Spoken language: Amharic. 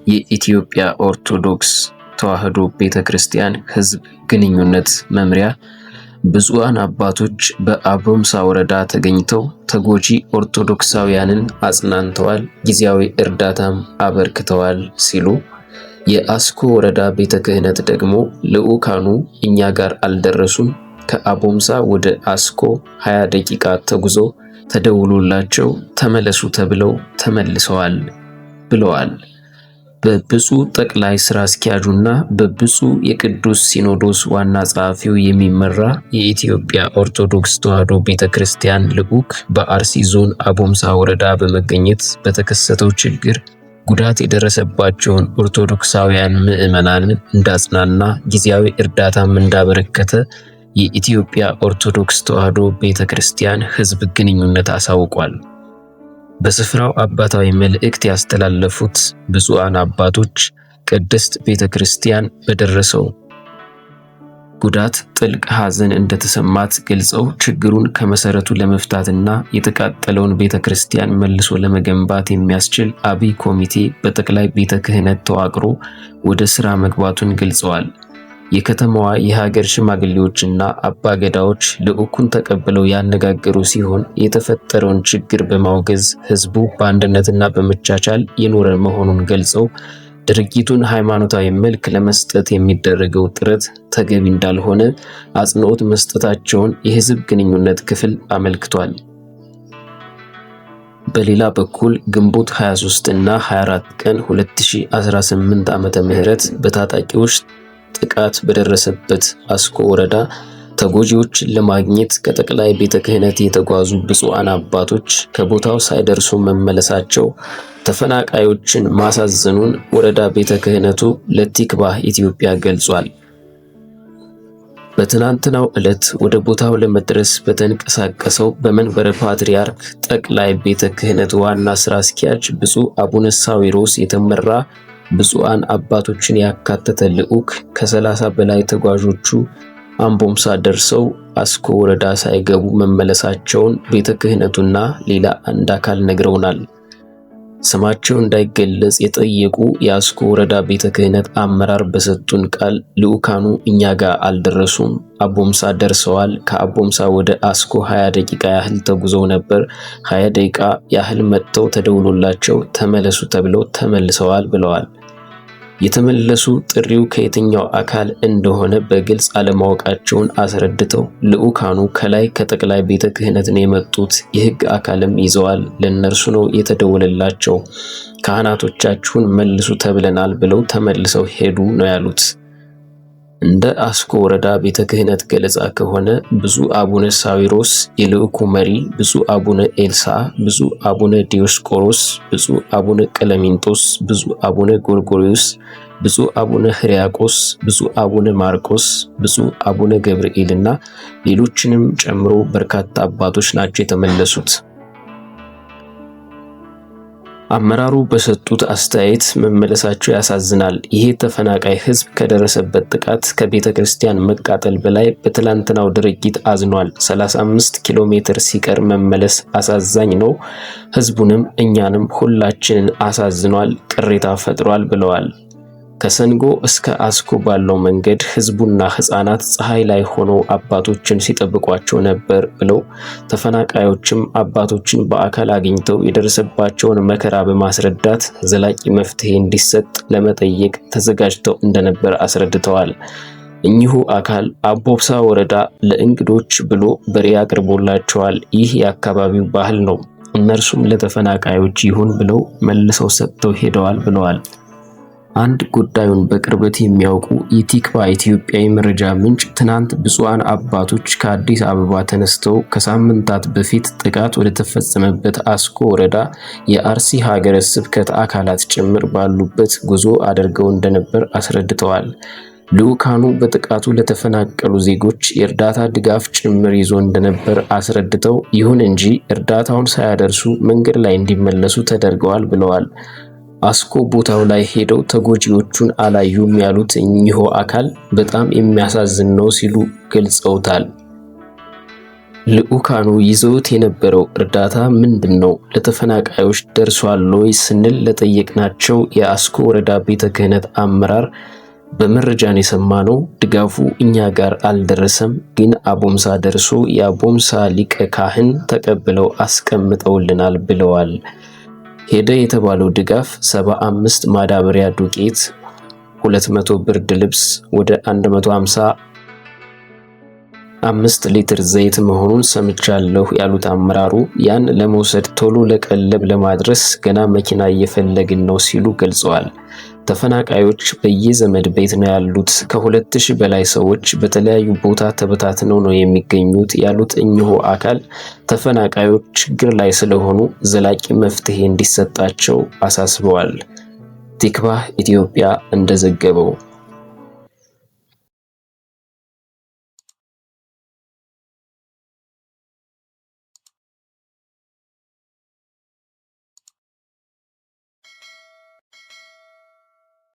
የኢትዮጵያ ኦርቶዶክስ ተዋሕዶ ቤተክርስቲያን ሕዝብ ግንኙነት መምሪያ ብፁዓን አባቶች በአቦምሳ ወረዳ ተገኝተው ተጎጂ ኦርቶዶክሳውያንን አጽናንተዋል፣ ጊዜያዊ እርዳታም አበርክተዋል ሲሉ፣ የአስኮ ወረዳ ቤተ ክህነት ደግሞ ልዑካኑ እኛ ጋር አልደረሱም፣ ከአቦምሳ ወደ አስኮ 20 ደቂቃ ተጉዞ ተደውሎላቸው ተመለሱ ተብለው ተመልሰዋል ብለዋል። በብፁዕ ጠቅላይ ሥራ አስኪያጁና በብፁዕ የቅዱስ ሲኖዶስ ዋና ጸሐፊው የሚመራ የኢትዮጵያ ኦርቶዶክስ ተዋሕዶ ቤተክርስቲያን ልዑክ በአርሲ ዞን አቦምሳ ወረዳ በመገኘት በተከሰተው ችግር ጉዳት የደረሰባቸውን ኦርቶዶክሳውያን ምዕመናንን እንዳጽናና ጊዜያዊ እርዳታም እንዳበረከተ የኢትዮጵያ ኦርቶዶክስ ተዋሕዶ ቤተክርስቲያን ሕዝብ ግንኙነት አሳውቋል። በስፍራው አባታዊ መልእክት ያስተላለፉት ብፁዓን አባቶች ቅድስት ቤተክርስቲያን በደረሰው ጉዳት ጥልቅ ሐዘን እንደተሰማት ገልጸው ችግሩን ከመሰረቱ ለመፍታትና የተቃጠለውን ቤተክርስቲያን መልሶ ለመገንባት የሚያስችል አብይ ኮሚቴ በጠቅላይ ቤተ ክህነት ተዋቅሮ ወደ ሥራ መግባቱን ገልጸዋል። የከተማዋ የሀገር ሽማግሌዎችና አባገዳዎች ልዑኩን ተቀብለው ያነጋገሩ ሲሆን የተፈጠረውን ችግር በማውገዝ ሕዝቡ በአንድነትና በመቻቻል የኖረ መሆኑን ገልጸው ድርጊቱን ሃይማኖታዊ መልክ ለመስጠት የሚደረገው ጥረት ተገቢ እንዳልሆነ አጽንዖት መስጠታቸውን የሕዝብ ግንኙነት ክፍል አመልክቷል። በሌላ በኩል ግንቦት 23 እና 24 ቀን 2018 ዓ.ም በታጣቂዎች ጥቃት በደረሰበት አስኮ ወረዳ ተጎጂዎችን ለማግኘት ከጠቅላይ ቤተ ክህነት የተጓዙ ብፁዓን አባቶች ከቦታው ሳይደርሱ መመለሳቸው ተፈናቃዮችን ማሳዘኑን ወረዳ ቤተ ክህነቱ ለቲክቫህ ኢትዮጵያ ገልጿል። በትናንትናው ዕለት ወደ ቦታው ለመድረስ በተንቀሳቀሰው በመንበረ ፓትርያርክ ጠቅላይ ቤተ ክህነት ዋና ሥራ አስኪያጅ ብፁዕ አቡነ ሳዊሮስ የተመራ ብፁዓን አባቶችን ያካተተ ልዑክ ከ30 በላይ ተጓዦቹ አቦምሳ ደርሰው አስኮ ወረዳ ሳይገቡ መመለሳቸውን ቤተ ክህነቱና ሌላ አንድ አካል ነግረውናል። ስማቸው እንዳይገለጽ የጠየቁ የአስኮ ወረዳ ቤተ ክህነት አመራር በሰጡን ቃል ልዑካኑ እኛ ጋር አልደረሱም፣ አቦምሳ ደርሰዋል። ከአቦምሳ ወደ አስኮ 20 ደቂቃ ያህል ተጉዘው ነበር። 20 ደቂቃ ያህል መጥተው ተደውሎላቸው ተመለሱ ተብለው ተመልሰዋል ብለዋል። የተመለሱ ጥሪው ከየትኛው አካል እንደሆነ በግልጽ አለማወቃቸውን አስረድተው ልዑካኑ ከላይ ከጠቅላይ ቤተ ክህነት ነው የመጡት፣ የሕግ አካልም ይዘዋል፣ ለነርሱ ነው የተደወለላቸው፣ ካህናቶቻችሁን መልሱ ተብለናል ብለው ተመልሰው ሄዱ ነው ያሉት። እንደ አስኮ ወረዳ ቤተ ክህነት ገለጻ ከሆነ ብፁዕ አቡነ ሳዊሮስ የልዑኩ መሪ፣ ብፁዕ አቡነ ኤልሳ፣ ብፁዕ አቡነ ዲዮስቆሮስ፣ ብፁዕ አቡነ ቀለሚንጦስ፣ ብፁዕ አቡነ ጎርጎርዮስ፣ ብፁዕ አቡነ ሕርያቆስ፣ ብፁዕ አቡነ ማርቆስ፣ ብፁዕ አቡነ ገብርኤልና ሌሎችንም ጨምሮ በርካታ አባቶች ናቸው የተመለሱት። አመራሩ በሰጡት አስተያየት መመለሳቸው ያሳዝናል። ይሄ ተፈናቃይ ሕዝብ ከደረሰበት ጥቃት ከቤተ ክርስቲያን መቃጠል በላይ በትላንትናው ድርጊት አዝኗል። 35 ኪሎ ሜትር ሲቀር መመለስ አሳዛኝ ነው። ሕዝቡንም እኛንም ሁላችንን አሳዝኗል፣ ቅሬታ ፈጥሯል ብለዋል። ከሰንጎ እስከ አስኮ ባለው መንገድ ሕዝቡና ሕፃናት ፀሐይ ላይ ሆነው አባቶችን ሲጠብቋቸው ነበር ብለው ተፈናቃዮችም አባቶችን በአካል አግኝተው የደረሰባቸውን መከራ በማስረዳት ዘላቂ መፍትሄ እንዲሰጥ ለመጠየቅ ተዘጋጅተው እንደነበር አስረድተዋል። እኚሁ አካል አቦምሳ ወረዳ ለእንግዶች ብሎ በሬ አቅርቦላቸዋል። ይህ የአካባቢው ባህል ነው። እነርሱም ለተፈናቃዮች ይሁን ብለው መልሰው ሰጥተው ሄደዋል ብለዋል። አንድ ጉዳዩን በቅርበት የሚያውቁ የቲክቫህ ኢትዮጵያ የመረጃ ምንጭ ትናንት ብፁዓን አባቶች ከአዲስ አበባ ተነስተው ከሳምንታት በፊት ጥቃት ወደ ተፈጸመበት አስኮ ወረዳ የአርሲ ሀገረ ስብከት አካላት ጭምር ባሉበት ጉዞ አድርገው እንደነበር አስረድተዋል። ልዑካኑ በጥቃቱ ለተፈናቀሉ ዜጎች የእርዳታ ድጋፍ ጭምር ይዞ እንደነበር አስረድተው፣ ይሁን እንጂ እርዳታውን ሳያደርሱ መንገድ ላይ እንዲመለሱ ተደርገዋል ብለዋል። አስኮ ቦታው ላይ ሄደው ተጎጂዎቹን አላዩም ያሉት እኚሁ አካል በጣም የሚያሳዝን ነው ሲሉ ገልጸውታል። ልዑካኑ ይዘውት የነበረው እርዳታ ምንድን ነው? ለተፈናቃዮች ደርሷል ወይ ስንል ለጠየቅናቸው የአስኮ ወረዳ ቤተ ክህነት አመራር በመረጃን የሰማነው ድጋፉ እኛ ጋር አልደረሰም፣ ግን አቦምሳ ደርሶ የአቦምሳ ሊቀ ካህን ተቀብለው አስቀምጠውልናል ብለዋል። ሄደ የተባለው ድጋፍ 75 ማዳበሪያ ዱቄት፣ 200 ብርድ ልብስ፣ ወደ 155 ሊትር ዘይት መሆኑን ሰምቻለሁ ያሉት አመራሩ ያን ለመውሰድ ቶሎ ለቀለብ ለማድረስ ገና መኪና እየፈለግን ነው ሲሉ ገልጸዋል። ተፈናቃዮች በየዘመድ ቤት ነው ያሉት። ከ2000 በላይ ሰዎች በተለያዩ ቦታ ተበታትነው ነው የሚገኙት ያሉት እኚሁ አካል ተፈናቃዮች ችግር ላይ ስለሆኑ ዘላቂ መፍትሄ እንዲሰጣቸው አሳስበዋል። ቲክቫህ ኢትዮጵያ እንደዘገበው